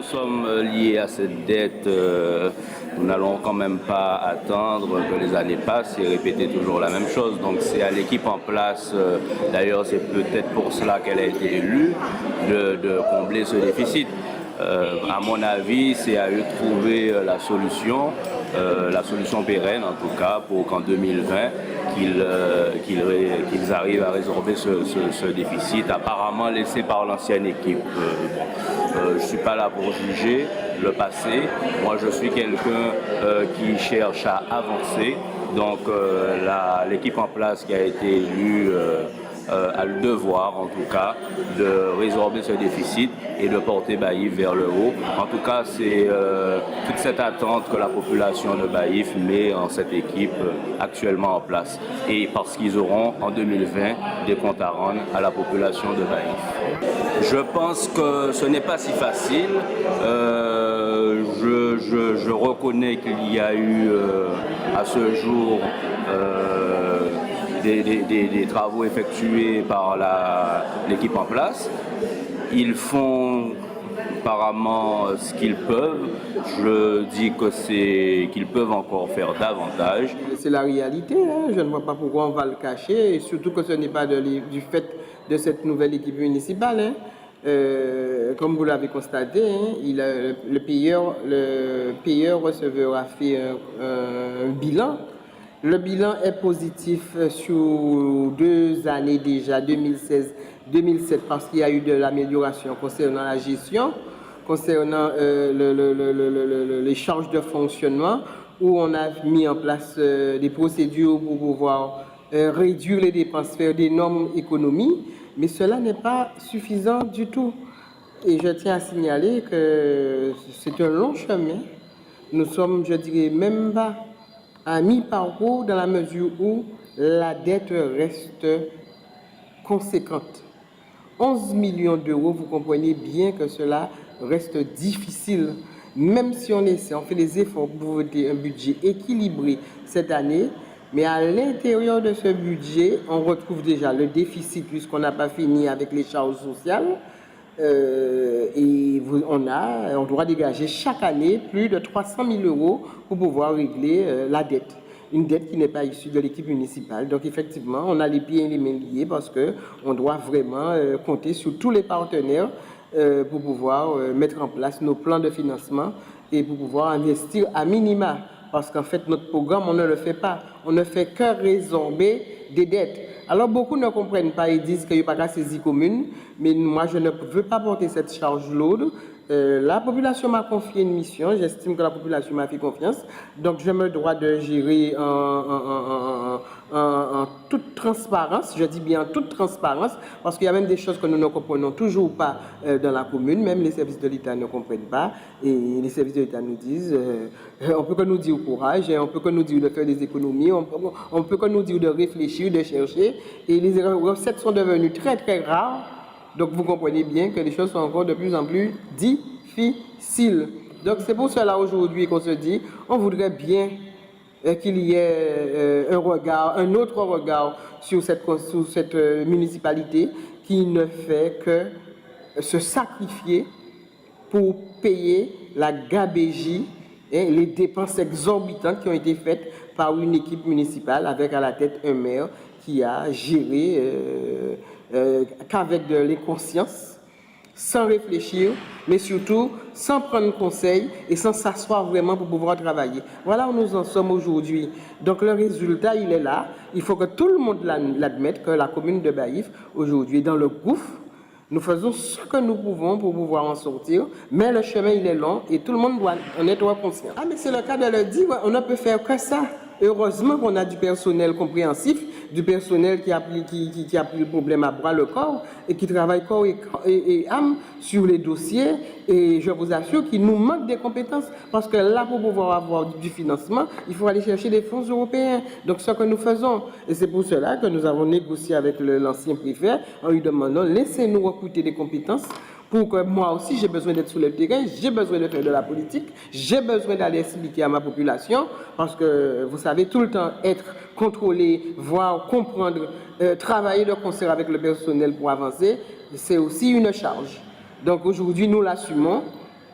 nous sommes liés à cette dette, nous n'allons quand même pas attendre que les années passent et répéter toujours la même chose. Donc c'est à l'équipe en place, d'ailleurs c'est peut-être pour cela qu'elle a été élue, de combler ce déficit. À mon avis, c'est à eux de trouver la solution pérenne en tout cas, pour qu'en 2020, qu'ils arrivent à résorber ce déficit apparemment laissé par l'ancienne équipe. Je ne suis pas là pour juger le passé. Moi, je suis quelqu'un qui cherche à avancer. Donc, l'équipe en place qui a été élue a le devoir, en tout cas, de résorber ce déficit et de porter Baïf vers le haut. En tout cas, c'est toute cette attente que la population de Baïf met en cette équipe actuellement en place. Et parce qu'ils auront, en 2020, des comptes à rendre à la population de Baïf. Je pense que ce n'est pas si facile. Je reconnais qu'il y a eu, à ce jour, des travaux effectués par l'équipe en place. Ils font apparemment ce qu'ils peuvent. Je dis qu'ils peuvent encore faire davantage. C'est la réalité, hein. Je ne vois pas pourquoi on va le cacher, et surtout que ce n'est pas du fait de cette nouvelle équipe municipale. Hein. Comme vous l'avez constaté, hein, le payeur receveur a fait un bilan. Le bilan est positif sur 2 années déjà, 2016-2017, parce qu'il y a eu de l'amélioration concernant la gestion, concernant les charges de fonctionnement, où on a mis en place des procédures pour pouvoir réduire les dépenses, faire d'énormes économies, mais cela n'est pas suffisant du tout. Et je tiens à signaler que c'est un long chemin. Nous sommes, je dirais, même pas à mi-parcours dans la mesure où la dette reste conséquente. 11 millions d'euros, vous comprenez bien que cela reste difficile. Même si on essaie, on fait des efforts pour voter un budget équilibré cette année, mais à l'intérieur de ce budget, on retrouve déjà le déficit puisqu'on n'a pas fini avec les charges sociales. Et on doit dégager chaque année plus de 300 000 euros pour pouvoir régler la dette. Une dette qui n'est pas issue de l'équipe municipale. Donc effectivement, on a les pieds et les mains liés parce qu'on doit vraiment compter sur tous les partenaires pour pouvoir mettre en place nos plans de financement et pour pouvoir investir à minima. Parce qu'en fait, notre programme, on ne le fait pas. On ne fait que résorber des dettes. Alors, beaucoup ne comprennent pas et disent qu'il n'y a pas qu'à saisir commune, mais moi, je ne veux pas porter cette charge lourde. La population m'a confié une mission, j'estime que la population m'a fait confiance, donc je me dois de gérer en toute transparence, je dis bien en toute transparence, parce qu'il y a même des choses que nous ne comprenons toujours pas dans la commune, même les services de l'État ne comprennent pas, et les services de l'État nous disent, on peut que nous dire courage, et on peut que nous dire de faire des économies, on peut que nous dire de réfléchir, de chercher, et les recettes sont devenues très très rares. Donc vous comprenez bien que les choses sont encore de plus en plus difficiles. Donc c'est pour cela aujourd'hui qu'on se dit, on voudrait bien qu'il y ait un autre regard sur cette municipalité qui ne fait que se sacrifier pour payer la gabegie et les dépenses exorbitantes qui ont été faites par une équipe municipale avec à la tête un maire qui a géré qu'avec de l'inconscience, sans réfléchir, mais surtout sans prendre conseil et sans s'asseoir vraiment pour pouvoir travailler. Voilà où nous en sommes aujourd'hui. Donc le résultat, il est là. Il faut que tout le monde l'admette que la commune de Baïf, aujourd'hui, est dans le gouffre. Nous faisons ce que nous pouvons pour pouvoir en sortir, mais le chemin, il est long et tout le monde doit en être conscient. Ah, mais c'est le cas de le dire, on ne peut faire que ça. Heureusement qu'on a du personnel compréhensif, du personnel qui a pris le problème à bras le corps et qui travaille corps et âme sur les dossiers. Et je vous assure qu'il nous manque des compétences parce que là, pour pouvoir avoir du financement, il faut aller chercher des fonds européens. Donc, ce que nous faisons, et c'est pour cela que nous avons négocié avec l'ancien préfet en lui demandant, laissez-nous recruter des compétences pour que moi aussi, j'ai besoin d'être sur le terrain, j'ai besoin de faire de la politique, j'ai besoin d'aller expliquer à ma population, parce que, vous savez, tout le temps être contrôlé, voir, comprendre, travailler de concert avec le personnel pour avancer, c'est aussi une charge. Donc aujourd'hui, nous l'assumons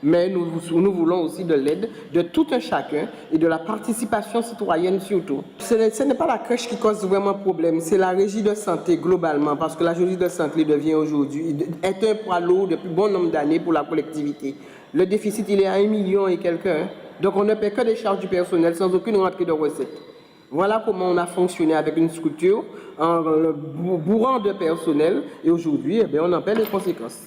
mais nous voulons aussi de l'aide de tout un chacun et de la participation citoyenne surtout. Ce n'est pas la crèche qui cause vraiment problème, c'est la régie de santé globalement, parce que la régie de santé devient aujourd'hui, est un poids lourd depuis bon nombre d'années pour la collectivité. Le déficit, il est à 1 million et quelqu'un, donc on ne paie que des charges du personnel sans aucune rentrée de recettes. Voilà comment on a fonctionné avec une structure en bourrant de personnel et aujourd'hui, on en paie les conséquences.